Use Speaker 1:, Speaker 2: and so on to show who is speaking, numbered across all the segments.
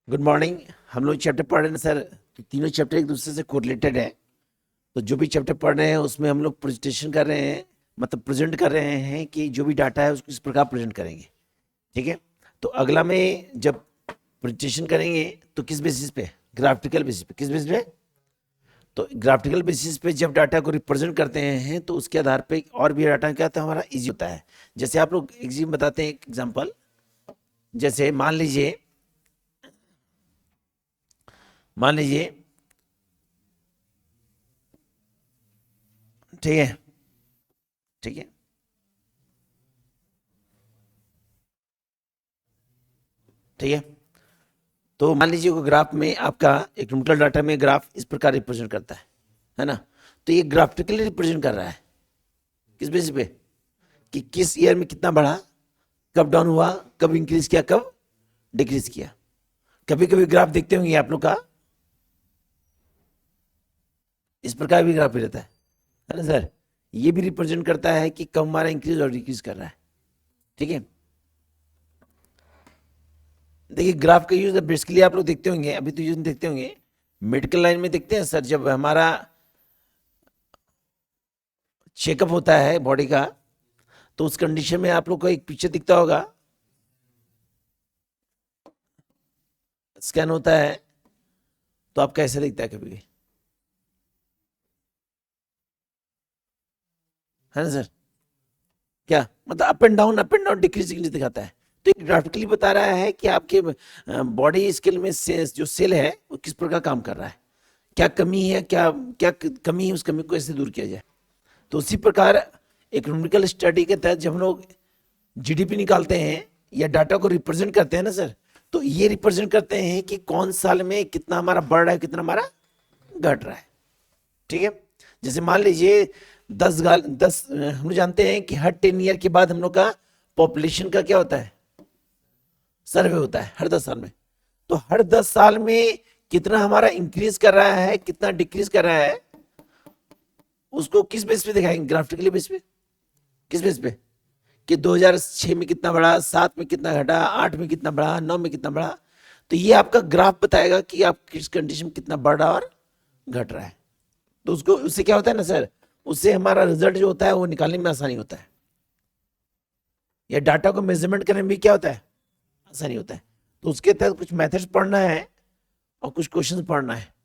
Speaker 1: Good morning. हम लोग chapter पढ़ रहे हैं सर। तो तीनों चैप्टर एक दूसरे से कोरिलेटेड है। तो जो भी चैप्टर पढ़ रहे हैं उसमें हम लोग प्रेजेंटेशन कर रहे हैं, मतलब प्रेजेंट कर रहे हैं कि जो भी डाटा है उसको इस प्रकार प्रेजेंट करेंगे। ठीक है। तो अगला में जब प्रेजेंटेशन करेंगे तो किस बेसिस पे? ग्राफिकल बेसिस पे। किस बेसिस पे? तो ग्राफिकल बेसिस पे जब डाटा को रिप्रेजेंट करते हैं तो उसके आधार पे और भी डाटा क्या होता है हमारा इजी होता है। जैसे आप लोग बताते हैं एक एग्जाम्पल। जैसे मान लीजिए ठीक है। ठीक है। ठीक है। तो मान लीजिए को ग्राफ में आपका एक न्यूमेरिकल डाटा में ग्राफ इस प्रकार रिप्रेजेंट करता है ना। तो ये ग्राफिकली रिप्रेजेंट कर रहा है किस बेसिस पे? कि किस ईयर में कितना बढ़ा, कब डाउन हुआ, कब इंक्रीज किया, कब डिक्रीज किया। कभी कभी ग्राफ देखते होंगे आप लोग का इस प्रकार भी ग्राफ रहता है ना सर। ये भी रिप्रेजेंट करता है कि कब हमारा इंक्रीज और डिक्रीज कर रहा है। ठीक है। देखिए ग्राफ का यूज बेसिकली आप लोग देखते होंगे, अभी तो यूज देखते होंगे, मेडिकल लाइन में देखते हैं सर। जब हमारा चेकअप होता है बॉडी का तो उस कंडीशन में आप लोग को एक पिक्चर दिखता होगा, स्कैन होता है तो आपका ऐसा दिखता है कभी भी, है ना सर। क्या मतलब अप एंड डाउन डिक्रीज दिखाता है। तो ये ग्राफिकली बता रहा है कि आपके बॉडी स्केल में जो सेल है वो किस प्रकार काम कर रहा है, क्या कमी है, क्या क्या कमी है, उस कमी को कैसे दूर किया जाए। तो उसी प्रकार एक न्यूमेरिकल स्टडी के तहत जब हम लोग जीडीपी निकालते हैं या डाटा को रिप्रेजेंट करते हैं ना सर, तो ये रिप्रेजेंट करते हैं कि कौन साल में कितना हमारा बढ़ रहा है, कितना हमारा घट रहा है। ठीक है। जैसे मान लीजिए 10 हम लोग जानते हैं कि हर 10 ईयर के बाद हम लोग का पॉपुलेशन का क्या होता है, सर्वे होता है हर 10 साल में। तो हर 10 साल में कितना हमारा इंक्रीज कर रहा है, कितना डिक्रीज कर रहा है, उसको किस बेस पे दिखाएंगे? ग्राफिकली बेस पे। किस बेस पे? कि 2006 में कितना बढ़ा, 7 में कितना घटा, 8 में कितना बढ़ा, 9 में कितना बढ़ा। तो ये आपका ग्राफ बताएगा कि आप किस कंडीशन में कितना बढ़ रहा और घट रहा है। तो उसको उससे क्या होता है ना सर, उससे हमारा रिजल्ट जो होता है वो निकालने में आसानी होता है, या डाटा को मेजरमेंट करने में भी क्या होता है, आसानी होता है। तो उसके तहत कुछ मेथड्स पढ़ना है और कुछ क्वेश्चंस पढ़ना है।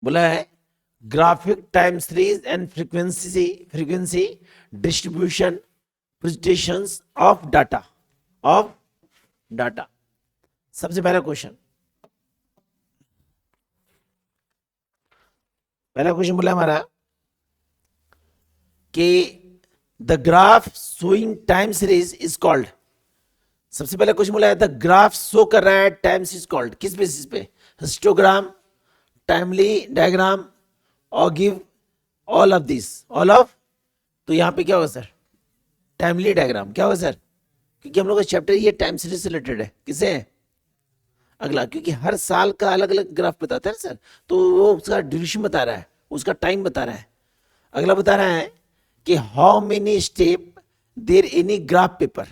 Speaker 1: बोला है graphic time series and frequency distribution presentations of data. सबसे पहला क्वेश्चन बोला हमारा कि the graph showing time series is called. सबसे पहला क्वेश्चन बोला है द ग्राफ शो कर रहा है टाइम सीरीज कॉल्ड, किस बेसिस पे? हिस्टोग्राम, टाइमली डायग्राम, और गिव ऑल ऑफ। तो यहां पे क्या होगा सर? Timely diagram. क्या होगा सर? क्योंकि हम लोग का चैप्टर ये टाइम सीरीज से रिलेटेड है। किसे है? अगला, क्योंकि हर साल का अलग अलग ग्राफ बताता है सर। तो वो उसका ड्यूरेशन बता रहा है, उसका टाइम बता रहा है। अगला बता रहा है कि how many step there any graph paper.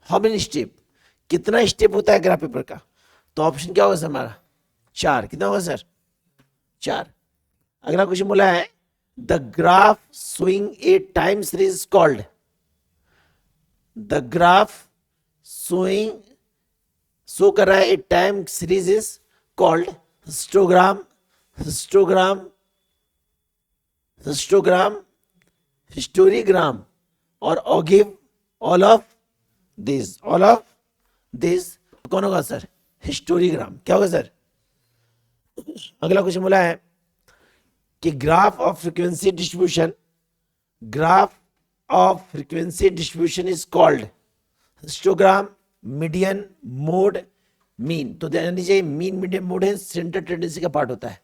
Speaker 1: How many step, कितना स्टेप होता है ग्राफ पेपर का। तो ऑप्शन क्या होगा सर हमारा? 4। कितना होगा सर? 4। अगला क्वेश्चन बोला है the graph showing a time series called. The graph showing show कर रहा है a time series is called histogram, histogram, histogram, historigram, और ऑगिव ऑल ऑफ दिस। कौन होगा सर? हिस्टोरीग्राम। क्या होगा सर? अगला क्वेश्चन बोला है कि graph of frequency distribution is called histogram, median, mode, mean. तो ध्यान दीजिए मीन, मीडियन, मोड है सेंटर टेंडेंसी का पार्ट होता है।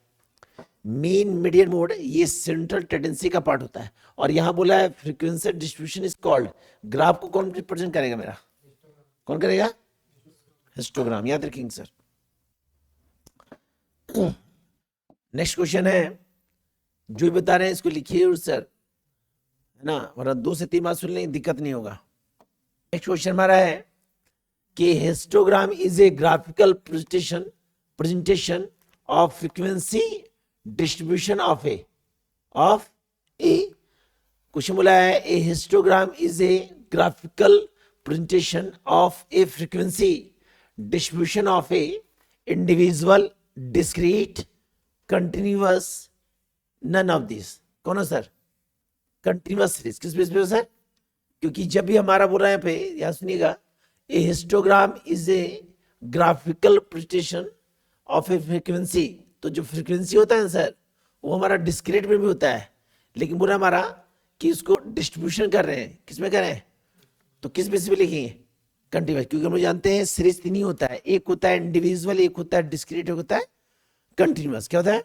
Speaker 1: मीन मीडियन मोड ये सेंट्रल टेंडेंसी का पार्ट होता है, और यहां बोला है frequency distribution is called. Graph को कौन रिप्रेजेंट करेगा मेरा, कौन करेगा, हिस्टोग्राम, याद रखेंगे सर। नेक्स्ट क्वेश्चन है, जो भी बता रहे हैं इसको लिखिए सर, है ना, वरना 2 से 3 बार सुन लेंगे दिक्कत नहीं होगा। नेक्स्ट क्वेश्चन हमारा है कि histogram is a graphical presentation of frequency distribution of a question बोला है a histogram is a graphical presentation of a frequency distribution of a individual discrete continuous none of this. कौन है sir, continuous series, किस base पे sir, क्योंकि जब भी हमारा बोल रहा है पे याद सुनिएगा, a histogram is a graphical presentation of a frequency, तो जो फ्रीक्वेंसी होता है ना सर वो हमारा डिस्क्रीट में भी होता है, लेकिन बोला हमारा कि उसको डिस्ट्रीब्यूशन कर रहे हैं, किसमें कर रहे हैं, तो किस बेस पे लिखेंगे, कंटिन्यूअस, क्योंकि हम लोग जानते हैं सीरीज 3 ही होता है, एक होता है इंडिविजुअल, एक होता है डिस्क्रीट, एक होता है कंटिन्यूअस। क्या होता है,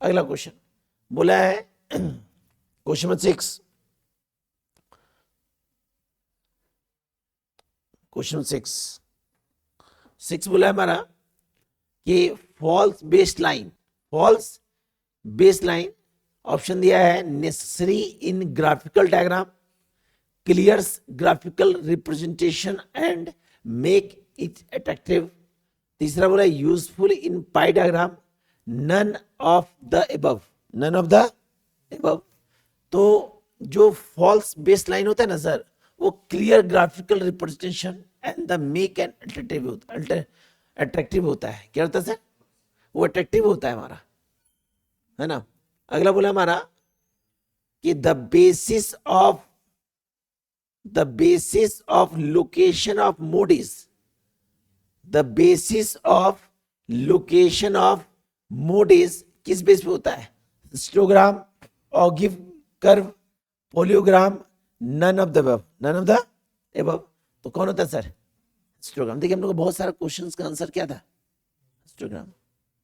Speaker 1: अगला क्वेश्चन बोला है क्वेश्चन नंबर 6, क्वेश्चन 6 बोला है हमारा कि फॉल्स बेस लाइन ऑप्शन दिया है necessary in graphical diagram, clears graphical representation and make it attractive. तीसरा बोला useful in pie diagram, none of the above. तो जो फॉल्स बेस लाइन होता है ना सर, वो clear graphical representation and the make and attractive होता है। क्या होता है सर, वो अट्रैक्टिव होता है हमारा, है ना। अगला बोला हमारा कि the basis of location of mode is, the basis of location of mode is किस बेस पे होता है, histogram, ogive curve, polygram, none of the above. तो कौन होता है सर, हिस्टोग्राम। देखिए हम लोग बहुत सारा क्वेश्चंस का आंसर क्या था, हिस्टोग्राम,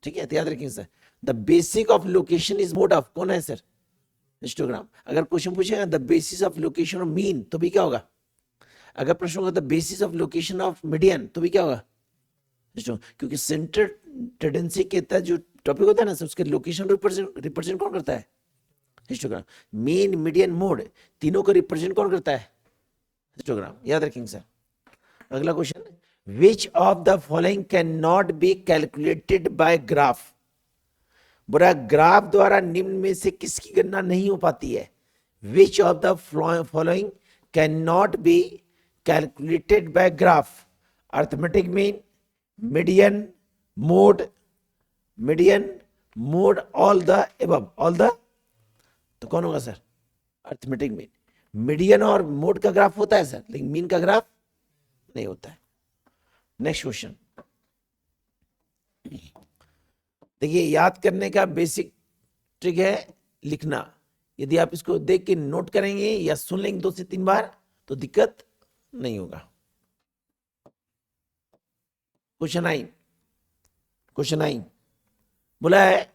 Speaker 1: ठीक है, तो याद रखिए sir. The basic of location is mode of, कौन है सर, हिस्टोग्राम। अगर क्वेश्चन पूछेगा the basis of location of mean, तो भी क्या होगा। अगर प्रश्न होगा the basis of location of median, तो भी क्या होगा, हिस्टोग्राम। क्योंकि सेंटर टेंडेंसी के तहत जो टॉपिक होता है ना सर, उसके लोकेशन रिप्रेजेंट कौन करता है, हिस्टोग्राम। मीन मीडियन मोड तीनों को रिप्रेजेंट कौन करता है, हिस्टोग्राम, याद रखेंगे सर। अगला question, which of the following can not be calculated by graph. बोला ग्राफ द्वारा निम्न में से किसकी गणना नहीं हो पाती है। Which of the following can not be calculated by graph, arithmetic mean, median mode, all the above, तो कौन होगा सर, अर्थमेटिक मीन। मीडियन और मोड का ग्राफ होता है सर, लेकिन मीन का ग्राफ नहीं होता है। नेक्स्ट क्वेश्चन देखिए, याद करने का बेसिक ट्रिक है लिखना। यदि आप इसको देख के नोट करेंगे या सुन लेंगे 2 से 3 बार तो दिक्कत नहीं होगा। क्वेश्चन 9 बोला है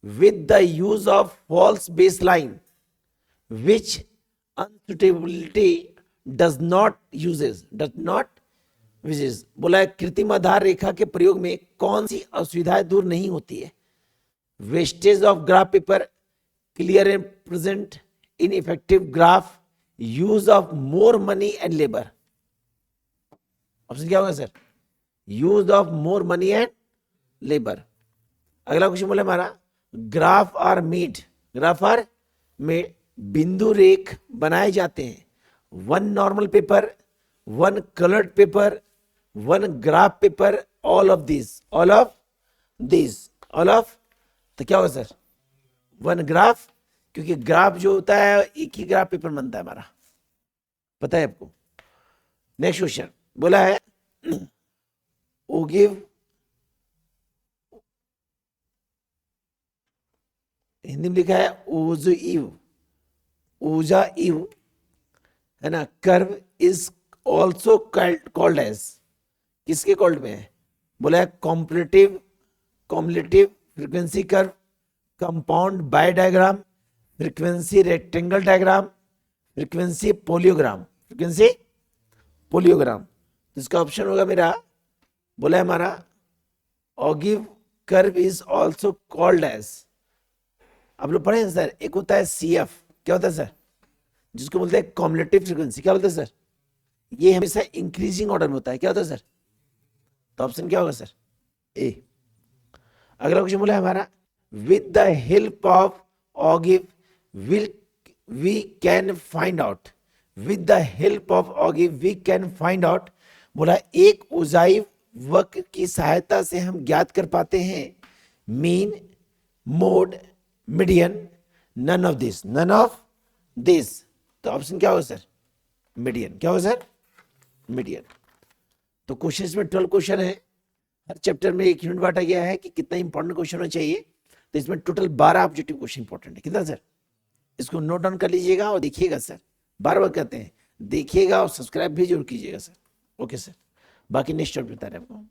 Speaker 1: with the use of false baseline which unsuitability does not uses। बोला है कृत्रिम आधार रेखा के प्रयोग में कौन सी असुविधाएं दूर नहीं होती है। Wastage of graph paper, clear and present in effective graph, use of more money and labour. Option क्या होगा sir, use of more money and labour. अगला क्वेश्चन बोला हमारा ग्राफ आर मेड बिंदु रेख बनाए जाते हैं। 1 normal paper, 1 coloured paper, 1 graph paper, all of तो क्या होगा सर, 1 ग्राफ, क्योंकि ग्राफ जो होता है एक ही ग्राफ पेपर बनता है हमारा, पता है आपको। नेक्स्ट क्वेश्चन बोला है ओगिव, हिंदी में लिखा है ओजाइव, है ना। Curve is also called as, किसके कॉल्ड में है, बोला है cumulative frequency curve, compound bar diagram, frequency rectangle diagram, frequency polygram, frequency polygram. तो इसका ऑप्शन होगा मेरा, बोला है हमारा ogive curve is also called as, आप लोग पढ़े हैं सर, एक होता है CF, क्या होता है सर, जिसको बोलते हैं कॉम्युलेटिव फ्रीक्वेंसी, क्या बोलते हैं सर, ये हमेशा इंक्रीजिंग ऑर्डर में होता है, क्या होता है सर, तो ऑप्शन क्या होगा सर, ए। अगला क्वेश्चन बोला है हमारा, with the help of ogive will we can find out, with the help of ogive we can find out, बोला एक उजाई वक्र की सहायता से हम ज्ञात कर पाते हैं mean, mode, median, none of this, none of this, तो ऑप्शन क्या होगा सर, मीडियन, क्या होगा सर, मीडियन। तो क्वेश्चन में 12 क्वेश्चन है, हर चैप्टर में एक यूनिट बांटा गया है कि कितना इंपॉर्टेंट क्वेश्चन होना चाहिए, तो इसमें टोटल 12 ऑब्जेक्टिव क्वेश्चन इंपॉर्टेंट है, कितना सर, इसको नोट डाउन कर लीजिएगा और देखिएगा सर, बार बार कहते हैं देखिएगा और सब्सक्राइब भी जरूर कीजिएगा सर, ओके सर। बाकी नेक्स्ट चैप्टर बता रहे हैं आपको।